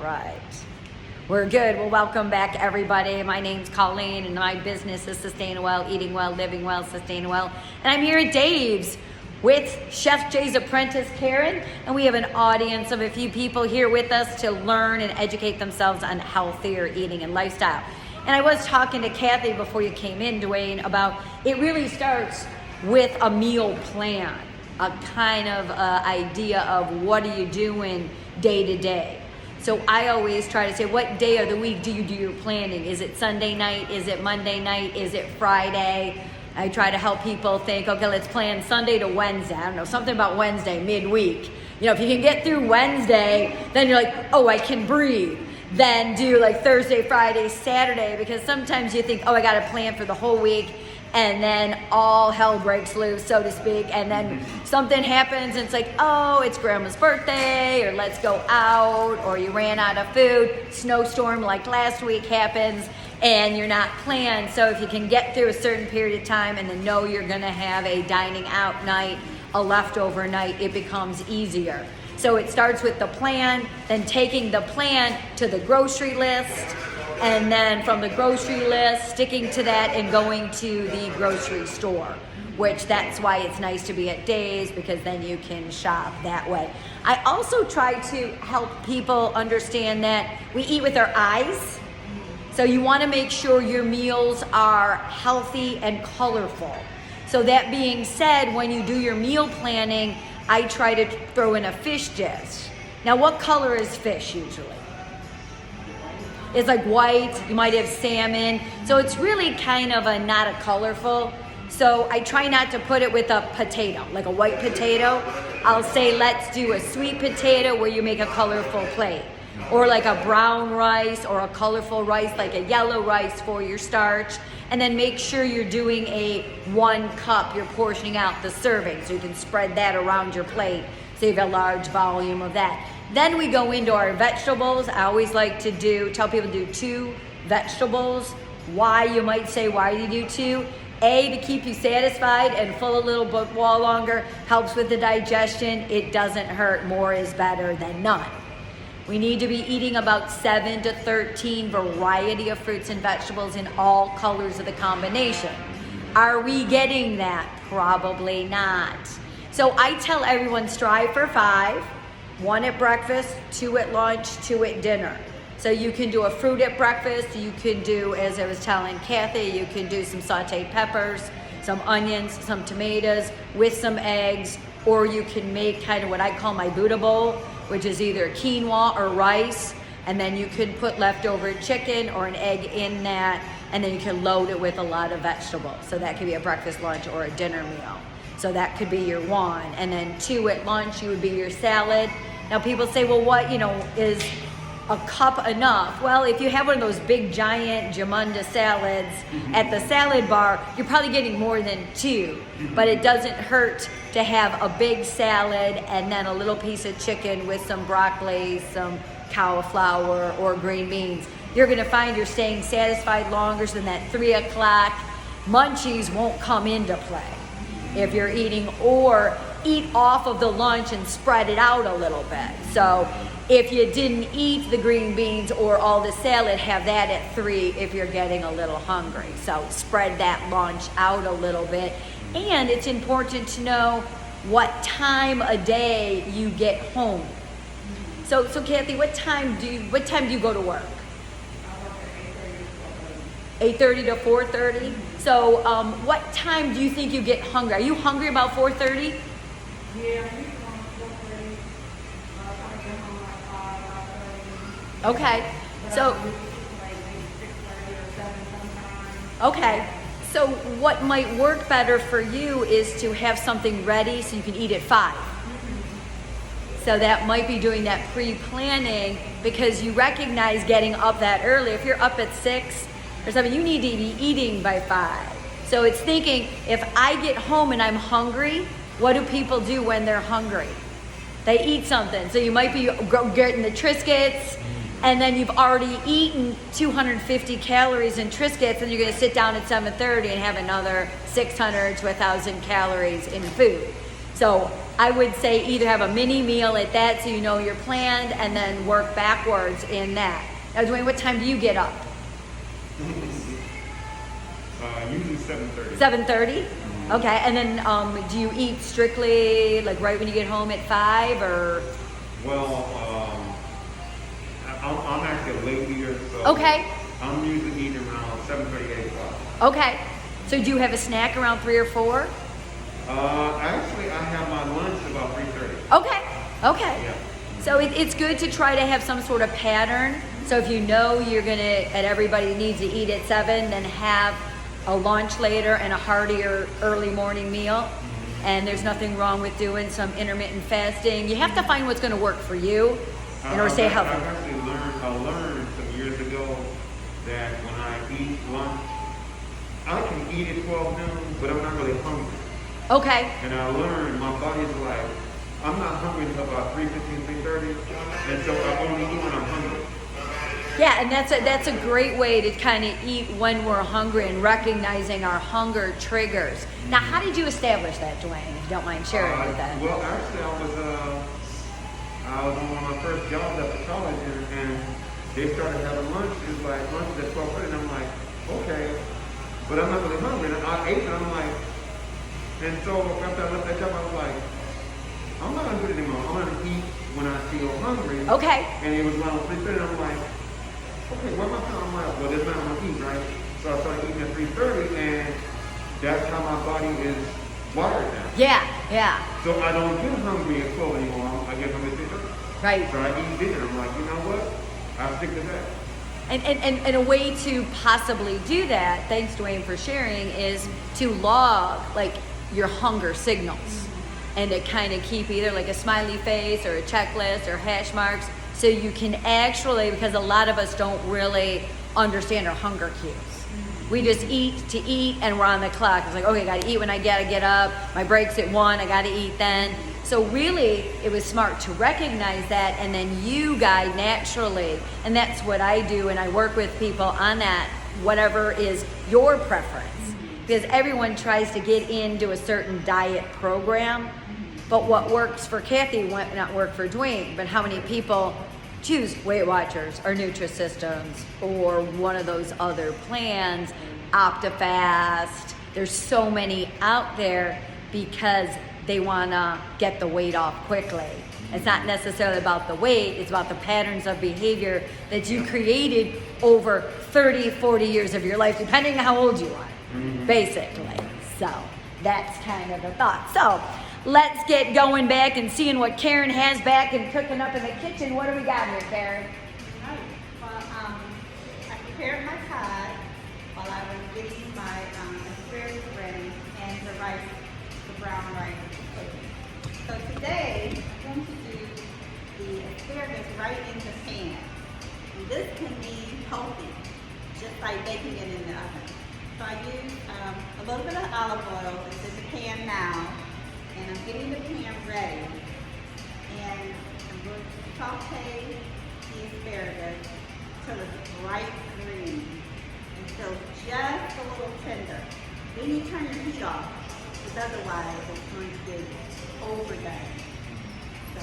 right. We're good. Well, welcome back, everybody. My name's Colleen, and my business is Sustain Well, Eating Well, Living Well, Sustain Well. And I'm here at Dave's with Chef Jay's apprentice, Karen, and we have an audience of a few people here with us to learn and educate themselves on healthier eating and lifestyle. And I was talking to Kathy before you came in, Dwayne, about it really starts with a meal plan, a kind of idea of what are you doing day to day. So I always try to say, what day of the week do you do your planning? Is it Sunday night? Is it Monday night? Is it Friday? I try to help people think, okay, let's plan Sunday to Wednesday. I don't know, something about Wednesday, midweek. You know, if you can get through Wednesday, then you're like, oh, I can breathe. Then do like Thursday, Friday, Saturday, because sometimes you think, oh, I got to plan for the whole week, and then all hell breaks loose, so to speak, and then something happens, and it's like, oh, it's grandma's birthday, or let's go out, or you ran out of food, snowstorm like last week happens, and you're not planned. So if you can get through a certain period of time and then know you're going to have a dining out night, a leftover night, it becomes easier. So it starts with the plan, then taking the plan to the grocery list, and then from the grocery list, sticking to that and going to the grocery store, which that's why it's nice to be at Dave's, because then you can shop that way. I also try to help people understand that we eat with our eyes. So you want to make sure your meals are healthy and colorful. So that being said, when you do your meal planning, I try to throw in a fish dish. Now, what color is fish usually? It's like white, you might have salmon. So it's really kind of not a colorful. So I try not to put it with a potato, like a white potato. I'll say, let's do a sweet potato where you make a colorful plate. Or like a brown rice or a colorful rice, like a yellow rice for your starch. And then make sure you're doing a 1 cup, you're portioning out the serving, so you can spread that around your plate, save a large volume of that. Then we go into our vegetables. I always like to tell people to do 2 vegetables. Why, you might say, why do you do 2? A, to keep you satisfied and full a little bit while longer, helps with the digestion. It doesn't hurt. More is better than none. We need to be eating about 7 to 13 variety of fruits and vegetables in all colors of the combination. Are we getting that? Probably not. So I tell everyone, strive for 5, 1 at breakfast, 2 at lunch, 2 at dinner. So you can do a fruit at breakfast, you can do, as I was telling Kathy, you can do some sauteed peppers, some onions, some tomatoes with some eggs, or you can make kind of what I call my Buddha bowl, which is either quinoa or rice, and then you can put leftover chicken or an egg in that, and then you can load it with a lot of vegetables. So that could be a breakfast, lunch, or a dinner meal. So that could be your 1. And then 2 at lunch, you would be your salad. Now people say, well, what, is a cup enough? Well, if you have one of those big giant Jamunda salads at the salad bar, you're probably getting more than 2, but it doesn't hurt to have a big salad and then a little piece of chicken with some broccoli, some cauliflower, or green beans. You're gonna find you're staying satisfied longer, than that 3 o'clock munchies won't come into play if you're eating, or eat off of the lunch and spread it out a little bit. So if you didn't eat the green beans or all the salad, have that at 3 if you're getting a little hungry. So spread that lunch out a little bit. And it's important to know what time of day you get home. So Kathy, what time do you go to work? 8:30 to 4:30. So what time do you think you get hungry? Are you hungry about 4:30? Yeah, Okay. So okay. So what might work better for you is to have something ready so you can eat at 5. So that might be doing that pre-planning, because you recognize getting up that early. If you're up at 6 or 7, you need to be eating by 5. So it's thinking, if I get home and I'm hungry, what do people do when they're hungry? They eat something. So you might be getting the Triscuits, and then you've already eaten 250 calories in Triscuits, and you're going to sit down at 7:30 and have another 600 to 1,000 calories in food. So I would say either have a mini meal at that so you know you're planned, and then work backwards in that. Now, Dwayne, what time do you get up? Usually 7:30. 7:30? Okay, and then do you eat strictly like right when you get home at 5 or? Well, I'm actually a late eater, so Okay, I'm usually eating around 7:30, 8 o'clock. okay. So do you have a snack around 3 or 4? Actually, I have my lunch about 3:30. Okay, okay. Yeah. So it's good to try to have some sort of pattern. So if you know you're gonna, and everybody needs to eat at 7, then have a lunch later and a heartier early morning meal. And there's nothing wrong with doing some intermittent fasting. You have to find what's gonna work for you in order to stay healthy. I've actually learned some years ago that when I eat lunch, I can eat at 12 noon, but I'm not really hungry. Okay, And I learned my body's like, I'm not hungry until about 3:15, 3:30, and so I only eat when I'm hungry. yeah, and that's a great way to kind of eat when we're hungry and recognizing our hunger triggers. Now, how did you establish that, Dwayne? If you don't mind sharing with us. Well, actually, I was on one of my first jobs at the college, and they started having lunch. It was like lunch at 12:30, and I'm like, okay, but I'm not really hungry. And I ate, and I'm like, and so after I left that job, I was like, I'm not gonna do it anymore. I'm gonna eat when I feel hungry. Okay. And it was around 3:30, and I'm like, okay, what am I feeling? I'm like, well, this is not what I'm gonna eat, right? So I started eating at 3:30, and that's how my body is wired now. Yeah, yeah, So I don't get hungry at 12 anymore. I get hungry at 3:30. right. So I eat dinner. I'm like, you know what? I'll stick to that. And a way to possibly do that, thanks Dwayne for sharing, is to log like your hunger signals and to kind of keep either like a smiley face or a checklist or hash marks so you can actually, because a lot of us don't really understand our hunger cues. We just eat to eat and we're on the clock. It's like, okay, I gotta eat when I gotta get up. My break's at 1, I gotta eat then. So really, it was smart to recognize that and then you guide naturally. And that's what I do, and I work with people on that, whatever is your preference. Because everyone tries to get into a certain diet program, but what works for Kathy might not work for Dwayne. But how many people choose Weight Watchers or Nutrisystems or one of those other plans, OptiFast? There's so many out there because they want to get the weight off quickly. It's not necessarily about the weight, it's about the patterns of behavior that you created over 30, 40 years of your life, depending on how old you are, basically. So that's kind of the thought. So let's get going back and seeing what Karen has back and cooking up in the kitchen. What do we got here, Karen? Right. Well, I prepared my pie while I was getting my asparagus ready and the rice, the brown rice. So today, I'm going to do the asparagus right in the pan. And this can be healthy, just like baking it in the oven. So I use a little bit of olive oil. It's in the pan now. And I'm getting the pan ready. And I'm going to saute the asparagus till it's bright green. Until just a little tender. Then you turn your heat off, because otherwise it's going to get overdone. So,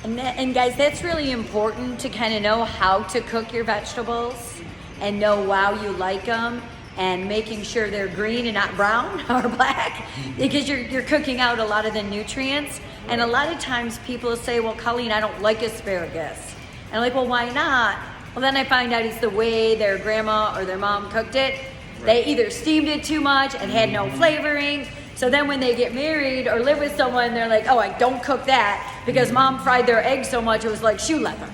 And guys, that's really important to kind of know how to cook your vegetables and know how you like them, and making sure they're green and not brown or black, because you're cooking out a lot of the nutrients. And a lot of times people say, well, Colleen, I don't like asparagus. And I'm like, well, why not? Well, then I find out it's the way their grandma or their mom cooked it. They either steamed it too much and had no flavoring. So then when they get married or live with someone, they're like, oh, I don't cook that because mom fried their eggs so much it was like shoe leather.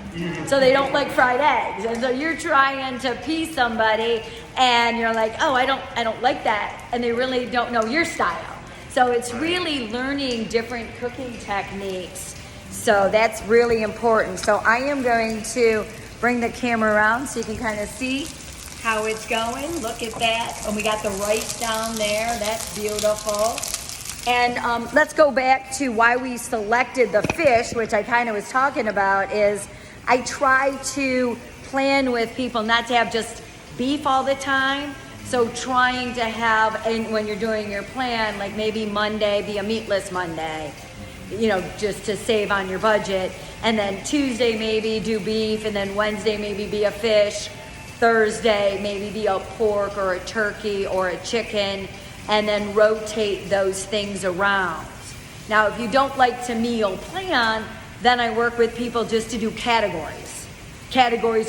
So they don't like fried eggs. And so you're trying to please somebody and you're like, oh, I don't like that. And they really don't know your style. So it's really learning different cooking techniques. So that's really important. So I am going to bring the camera around so you can kind of see how it's going. Look at that. And we got the rice down there. That's beautiful. And let's go back to why we selected the fish, which I kind of was talking about, is I try to plan with people not to have just beef all the time. So trying to have, and when you're doing your plan, like maybe Monday be a meatless Monday, you know, just to save on your budget. And then Tuesday maybe do beef, and then Wednesday maybe be a fish. Thursday maybe be a pork or a turkey or a chicken, and then rotate those things around. Now, if you don't like to meal plan, then I work with people just to do categories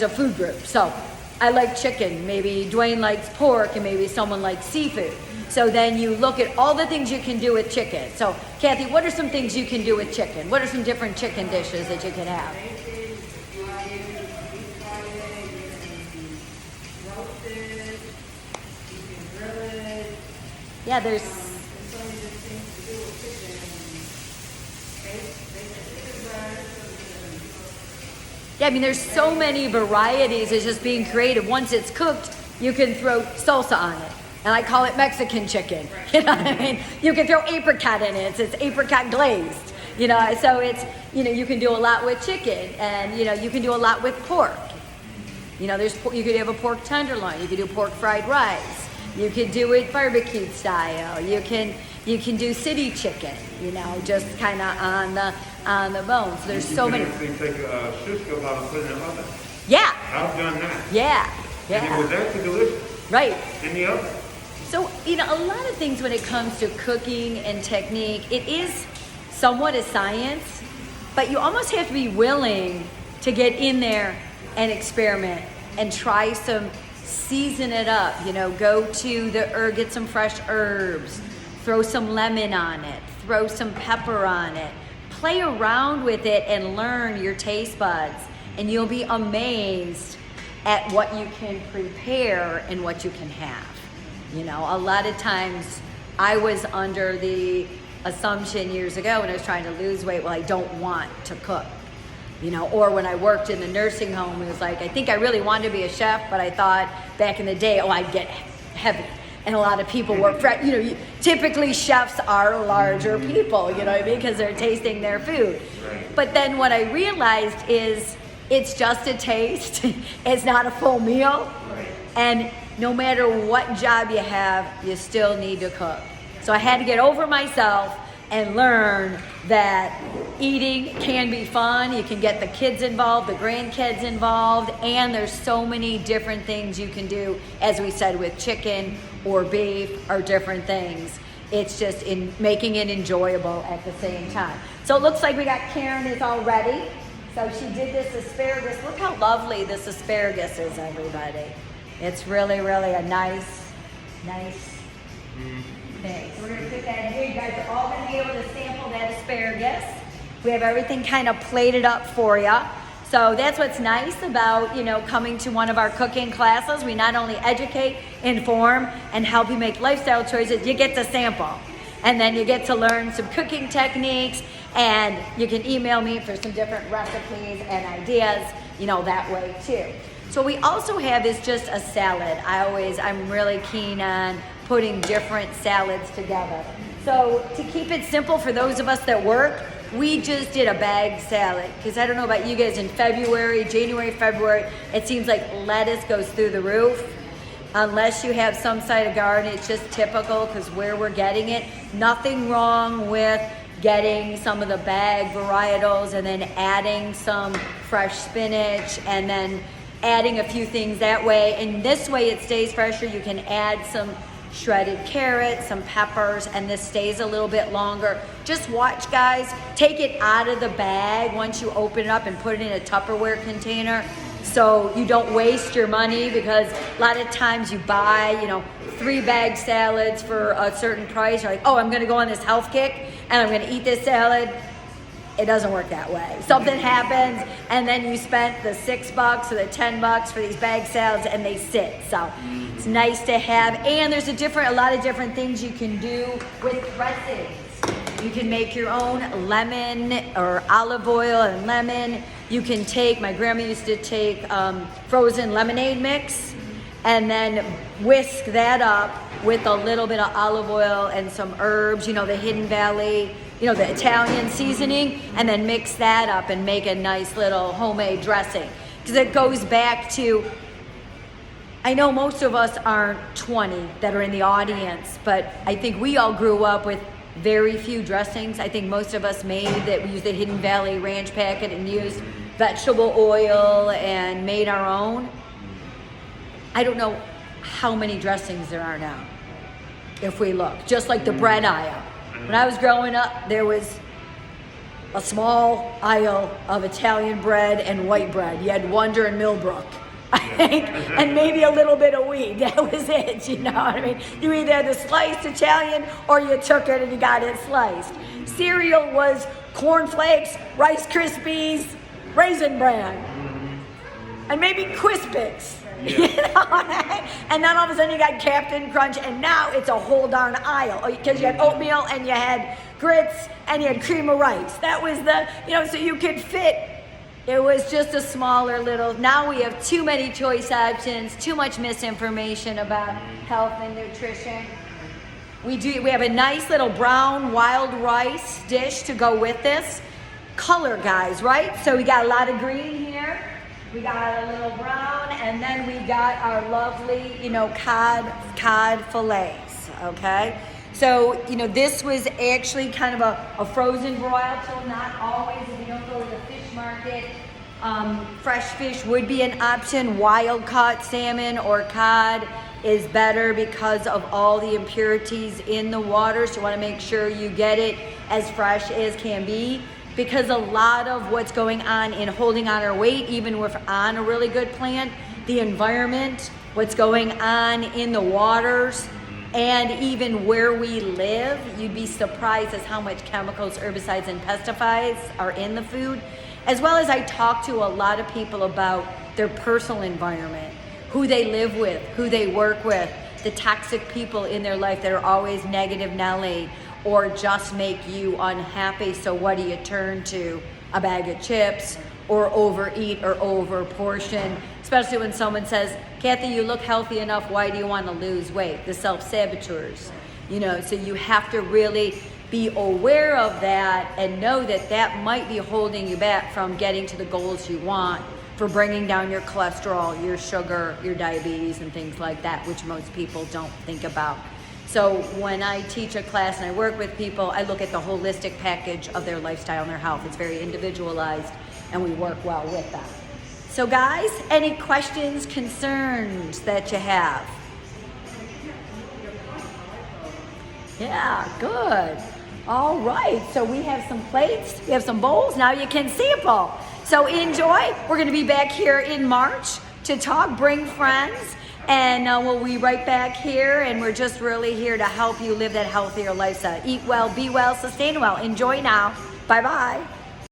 of food groups. So I like chicken, maybe Dwayne likes pork, and maybe someone likes seafood. So then you look at all the things you can do with chicken. So Kathy, what are some things you can do with chicken? What are some different chicken dishes that you can have? Yeah, there's I mean, there's so many varieties. It's just being creative. Once it's cooked, you can throw salsa on it. And I call it Mexican chicken. You know what I mean? You can throw apricot in it. It's apricot glazed. You know, so it's, you know, you can do a lot with chicken, and, you know, you can do a lot with pork. You know, you could have a pork tenderloin. You could do pork fried rice. You could do it barbecue style. You can do city chicken, you know, just kind of on the bone. So there's so many. You can actually take a shish kebab and put it in the oven. Yeah. I've done that. Yeah. And it was actually delicious. Right. In the oven. So, you know, a lot of things when it comes to cooking and technique, it is somewhat a science, but you almost have to be willing to get in there and experiment and try some, season it up, you know, go to get some fresh herbs, throw some lemon on it, throw some pepper on it, play around with it and learn your taste buds, and you'll be amazed at what you can prepare and what you can have. You know, a lot of times I was under the assumption years ago when I was trying to lose weight, well, I don't want to cook. You know, or when I worked in the nursing home, it was like, I think I really wanted to be a chef, but I thought back in the day, I'd get heavy. And a lot of people were, you know, typically chefs are larger people, you know what I mean? Because they're tasting their food. But then what I realized is it's just a taste. It's not a full meal. And no matter what job you have, you still need to cook. So I had to get over myself and learn that eating can be fun. You can get the kids involved, the grandkids involved, and there's so many different things you can do, as we said, with chicken or beef or different things. It's just in making it enjoyable at the same time. So it looks like we got Karen is all ready. So she did this asparagus. Look how lovely this asparagus is, everybody. It's really, really a nice thing. So we're gonna put that in here. You guys are all gonna be able to sample that asparagus. We have everything kind of plated up for you. So that's what's nice about, you know, coming to one of our cooking classes. We not only educate, inform, and help you make lifestyle choices, you get to sample. And then you get to learn some cooking techniques, and you can email me for some different recipes and ideas, you know, that way too. So we also have is just a salad. I'm really keen on putting different salads together. So to keep it simple for those of us that work, we just did a bag salad, because I don't know about you guys, in January, February, it seems like lettuce goes through the roof. Unless you have some side of garden, it's just typical because where we're getting it. Nothing wrong with getting some of the bag varietals and then adding some fresh spinach and then adding a few things that way. And this way it stays fresher. You can add some shredded carrots, some peppers, and this stays a little bit longer. Just watch, guys. Take it out of the bag once you open it up and put it in a Tupperware container so you don't waste your money, because a lot of times you buy, 3 bag salads for a certain price. You're like, oh, I'm going to go on this health kick and I'm going to eat this salad. It doesn't work that way. Something happens, and then you spent the $6 or the $10 for these bag salads, and they sit. So it's nice to have. And there's a lot of different things you can do with dressings. You can make your own lemon or olive oil and lemon. You can my grandma used to take frozen lemonade mix and then whisk that up with a little bit of olive oil and some herbs, the Hidden Valley, the Italian seasoning, and then mix that up and make a nice little homemade dressing. Because it goes back to I know most of us aren't 20 that are in the audience, but I think we all grew up with very few dressings. I think most of us made that. We used the Hidden Valley Ranch packet and used vegetable oil and made our own. I don't know how many dressings there are now, if we look. Just like the bread aisle. When I was growing up, there was a small aisle of Italian bread and white bread. You had Wonder and Millbrook, I think, and maybe a little bit of wheat. That was it, you know what I mean? You either had the sliced Italian or you took it and you got it sliced. Cereal was Corn Flakes, Rice Krispies, Raisin Bran, and maybe Crispix. You know? And then all of a sudden you got Captain Crunch, and now it's a whole darn aisle because you had oatmeal and you had grits and you had cream of rice. That was the, you know, so you could fit. It was just a smaller little. Now we have too many choice options, too much misinformation about health and nutrition. We have a nice little brown wild rice dish to go with this. Color, guys, right? So we got a lot of green here. We got a little brown, and then we got our lovely, you know, cod fillets, okay? So, you know, this was actually kind of a frozen broil, so not always, if you don't go to the fish market, fresh fish would be an option. Wild caught salmon or cod is better because of all the impurities in the water, so you want to make sure you get it as fresh as can be. Because a lot of what's going on in holding on our weight, even if we're on a really good plan, the environment, what's going on in the waters, and even where we live, you'd be surprised as how much chemicals, herbicides, and pesticides are in the food. As well as I talk to a lot of people about their personal environment, who they live with, who they work with, the toxic people in their life that are always negative Nelly, or just make you unhappy. So what do you turn to? A bag of chips, or overeat, or over portion, especially when someone says, Kathy, you look healthy enough, why do you want to lose weight? The self-saboteurs, you know, so you have to really be aware of that and know that that might be holding you back from getting to the goals you want for bringing down your cholesterol, your sugar, your diabetes, and things like that, which most people don't think about. So when I teach a class and I work with people, I look at the holistic package of their lifestyle and their health. It's very individualized, and we work well with that. So guys, any questions, concerns that you have? Yeah, good. All right, so we have some plates, we have some bowls, now you can sample. So enjoy. We're gonna be back here in March to talk, bring friends. And we'll be right back here, and we're just really here to help you live that healthier lifestyle. Eat well, be well, sustain well. Enjoy now. Bye-bye.